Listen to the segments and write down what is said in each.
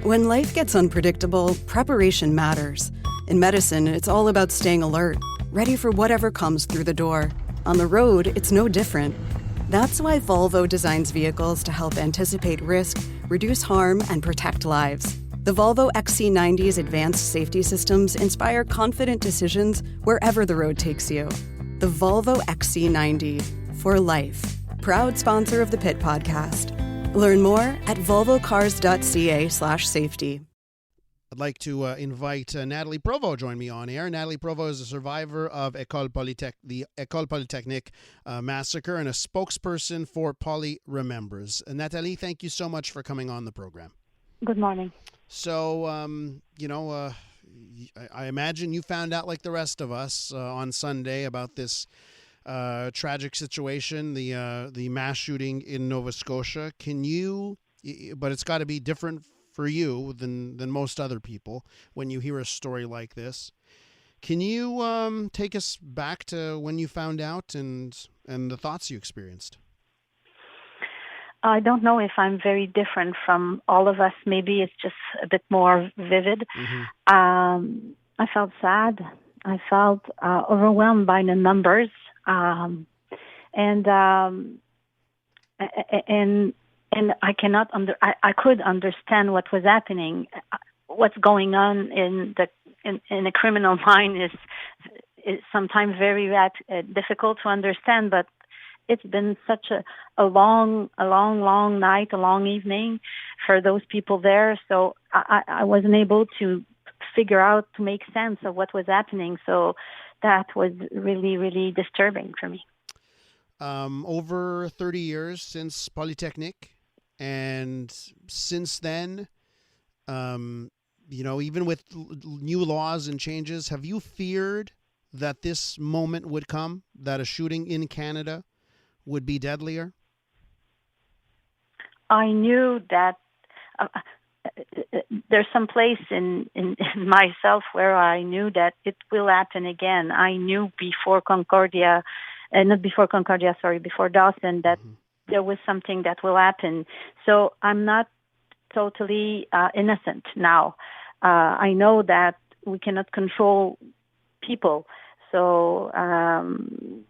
When life gets unpredictable, preparation matters. In medicine, it's all about staying alert, ready for whatever comes through the door. On the road, it's no different. That's why Volvo designs vehicles to help anticipate risk, reduce harm, and protect lives. The Volvo XC90's advanced safety systems inspire confident decisions wherever the road takes you. The Volvo XC90, for life. Proud sponsor of the Pit Podcast. Learn more at volvocars.ca/safety. I'd like to invite Nathalie Provost join me on air. Nathalie Provost is a survivor of the Ecole Polytechnique massacre and a spokesperson for Poly Remembers. Nathalie, thank you so much for coming on the program. Good morning. So, I imagine you found out like the rest of us on Sunday about this tragic situation, the mass shooting in Nova Scotia. But it's got to be different for you than most other people when you hear a story like this. Can you take us back to when you found out and the thoughts you experienced? I don't know if I'm very different from all of us. Maybe it's just a bit more vivid. Mm-hmm. I felt sad. I felt overwhelmed by the numbers. And I cannot I could understand what was happening. What's going on in a criminal mind is sometimes very difficult to understand. But it's been such a long night, a long evening for those people there. So I wasn't able to figure out, to make sense of what was happening. So that was really, really disturbing for me. Over 30 years since Polytechnique, and since then, even with new laws and changes, have you feared that this moment would come, that a shooting in Canada would be deadlier? I knew that there's some place in myself where I knew that it will happen again. I knew before before Dawson, that there was something that will happen. So I'm not totally innocent now. I know that we cannot control people. So I'm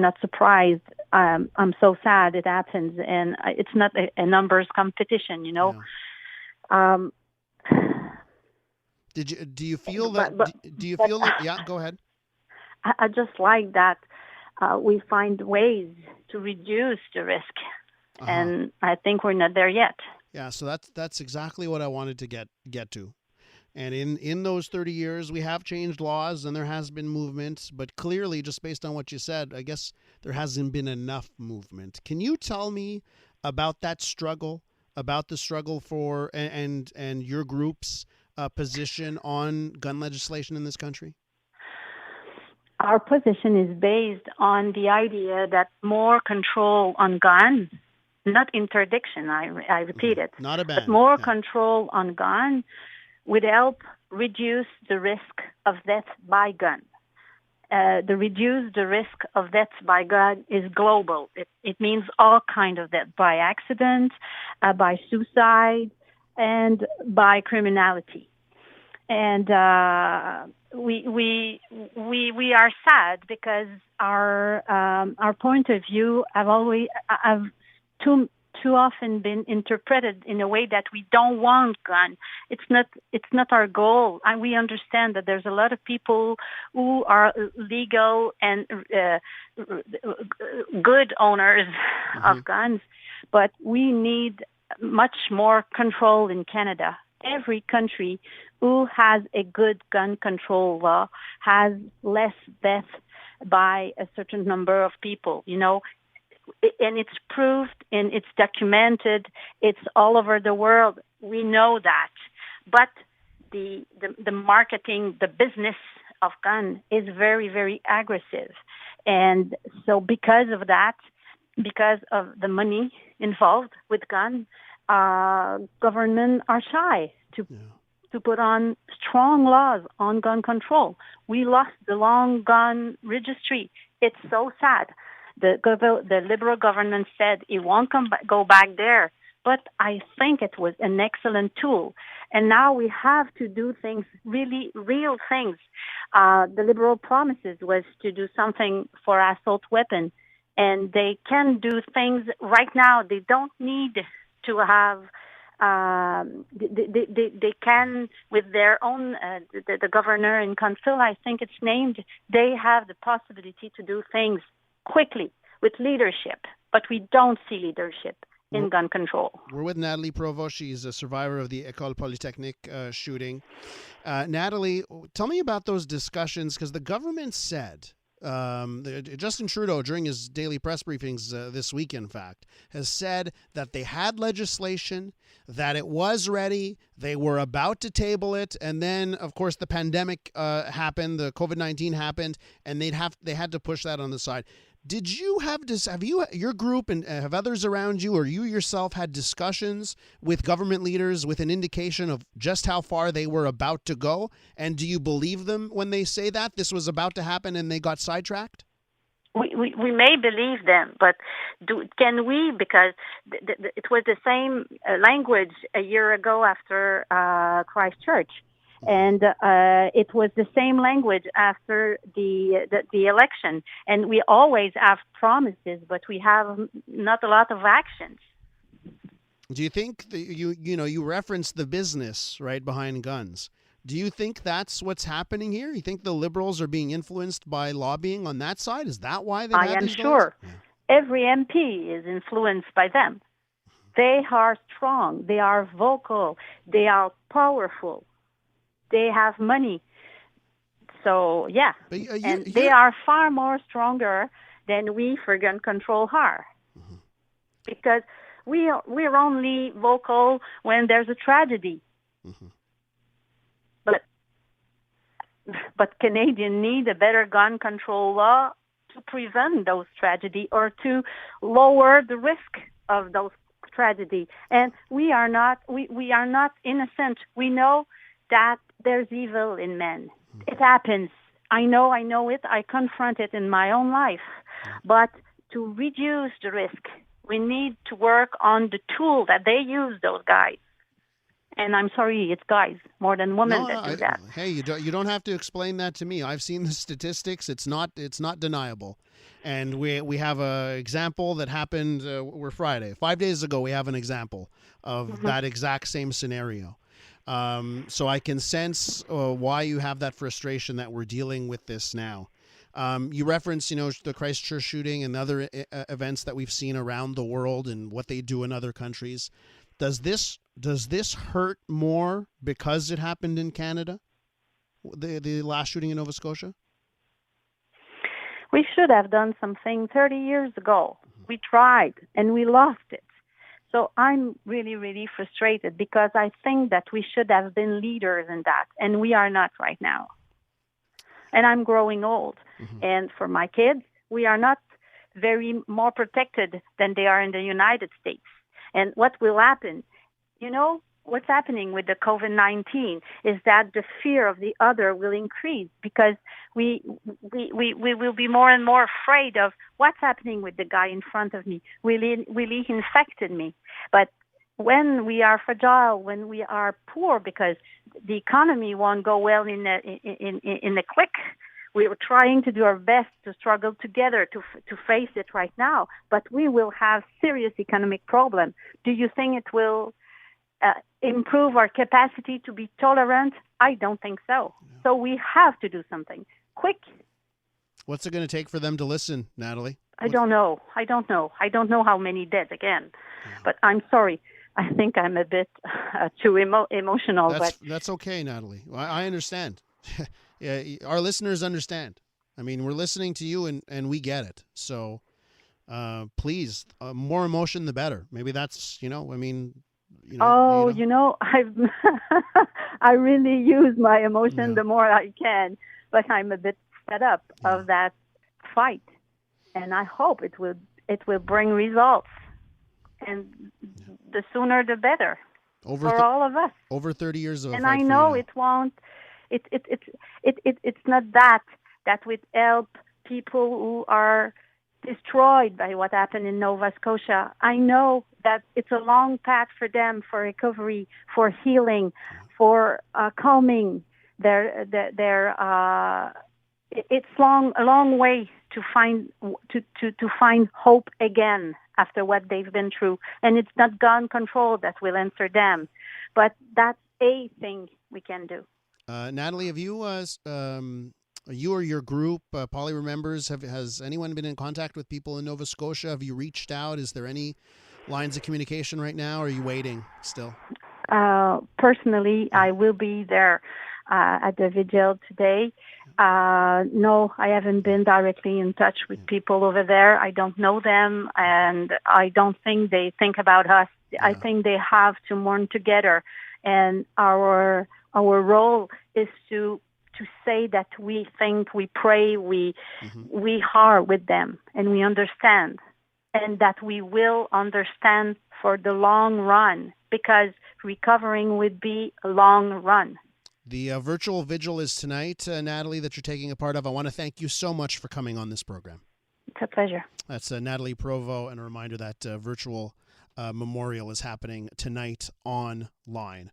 not surprised. I'm so sad it happens, and it's not a numbers competition, Yeah. Do you feel that? Yeah, go ahead. I just like that we find ways to reduce the risk, and I think we're not there yet. Yeah, so that's exactly what I wanted to get to. And in those 30 years, we have changed laws and there has been movement, but clearly, just based on what you said, I guess there hasn't been enough movement. Can you tell me about that struggle, about the struggle for and your group's position on gun legislation in this country? Our position is based on the idea that more control on guns, not interdiction, I repeat it, not a ban, but more control on gun would help reduce the risk of death by gun. Reduce the risk of death by gun is global. It means all kinds of death, by accident, by suicide, and by criminality. And we are sad because our point of view have too often been interpreted in a way that we don't want gun. It's not our goal. And we understand that there's a lot of people who are legal and good owners of guns, but we need much more control in Canada. Every country who has a good gun control law has less death by a certain number of people, and it's proved and it's documented. It's all over the world. We know that. But the marketing, the business of gun is very, very aggressive. And so because of that, because of the money involved with gun, government are shy to put on strong laws on gun control. We lost the long gun registry. It's so sad. The Liberal government said it won't go back there, but I think it was an excellent tool. And now we have to do things, really real things. The Liberal promises was to do something for assault weapon, and they can do things right now. They don't need to have. They can, with their own, the governor in council, I think it's named, they have the possibility to do things quickly with leadership, but we don't see leadership in gun control. We're with Nathalie Provost. She's a survivor of the Ecole Polytechnique shooting. Nathalie, tell me about those discussions, because the government said, Justin Trudeau, during his daily press briefings this week, in fact, has said that they had legislation, that it was ready, they were about to table it, and then, of course, the pandemic happened, the COVID-19 happened, and they had to push that on the side. Did you have your group and have others around you, or you yourself, had discussions with government leaders with an indication of just how far they were about to go? And do you believe them when they say that this was about to happen and they got sidetracked? We may believe them, but can we? Because it was the same language a year ago after Christchurch. And it was the same language after the election. And we always have promises, but we have not a lot of actions. Do you think that you referenced the business right behind guns? Do you think that's what's happening here? You think the Liberals are being influenced by lobbying on that side? Is that why they? I am sure. Yeah. Every MP is influenced by them. They are strong. They are vocal. They are powerful. They have money. So, yeah. But, they are far more stronger than we for gun control are. Mm-hmm. Because we're only vocal when there's a tragedy. Mm-hmm. But Canadians need a better gun control law to prevent those tragedies or to lower the risk of those tragedies. And we are not innocent. We know that there's evil in men. It happens. I know it. I confront it in my own life. But to reduce the risk, we need to work on the tool that they use, those guys. And I'm sorry, it's guys more than women that do that. Hey, you don't have to explain that to me. I've seen the statistics. It's not deniable. And we have a example that happened. We're Friday. 5 days ago, we have an example of that exact same scenario. So I can sense why you have that frustration that we're dealing with this now. You referenced, the Christchurch shooting and other events that we've seen around the world and what they do in other countries. Does this hurt more because it happened in Canada? The last shooting in Nova Scotia? We should have done something 30 years ago. We tried and we lost it. So I'm really, really frustrated because I think that we should have been leaders in that, and we are not right now. And I'm growing old. Mm-hmm. And for my kids, we are not very more protected than they are in the United States. And what will happen? What's happening with the COVID-19 is that the fear of the other will increase because we will be more and more afraid of what's happening with the guy in front of me. Will he infected me? But when we are fragile, when we are poor, because the economy won't go well in a click, we are trying to do our best to struggle together to face it right now. But we will have serious economic problems. Do you think it will improve our capacity to be tolerant? I don't think so. Yeah. So we have to do something quick. What's it going to take for them to listen, Nathalie? I don't know. I don't know how many dead again. Yeah. But I'm sorry. I think I'm a bit too emotional. That's okay, Nathalie. I understand. Yeah, our listeners understand. I mean, we're listening to you and we get it. So please, more emotion, the better. Maybe that's, I really use my emotion the more I can, but I'm a bit fed up of that fight, and I hope it will bring results, and the sooner the better for all of us. Over 30 years of a and fight I know for you it won't. It's not that would help people who are destroyed by what happened in Nova Scotia. I know that it's a long path for them for recovery, for healing, for calming it's a long way to find hope again after what they've been through. And it's not gun control that will answer them, but that's a thing we can do. Nathalie, have you, you or your group, Poly Remembers, has anyone been in contact with people in Nova Scotia? Have you reached out? Is there any lines of communication right now, or are you waiting still? Personally, I will be there at the vigil today. No, I haven't been directly in touch with people over there. I don't know them, and I don't think they think about us. Yeah. I think they have to mourn together, and our role is to say that we think, we pray, we are with them, and we understand, and that we will understand for the long run, because recovering would be a long run. The virtual vigil is tonight, Nathalie, that you're taking a part of. I want to thank you so much for coming on this program. It's a pleasure. That's Nathalie Provost, and a reminder that virtual memorial is happening tonight online.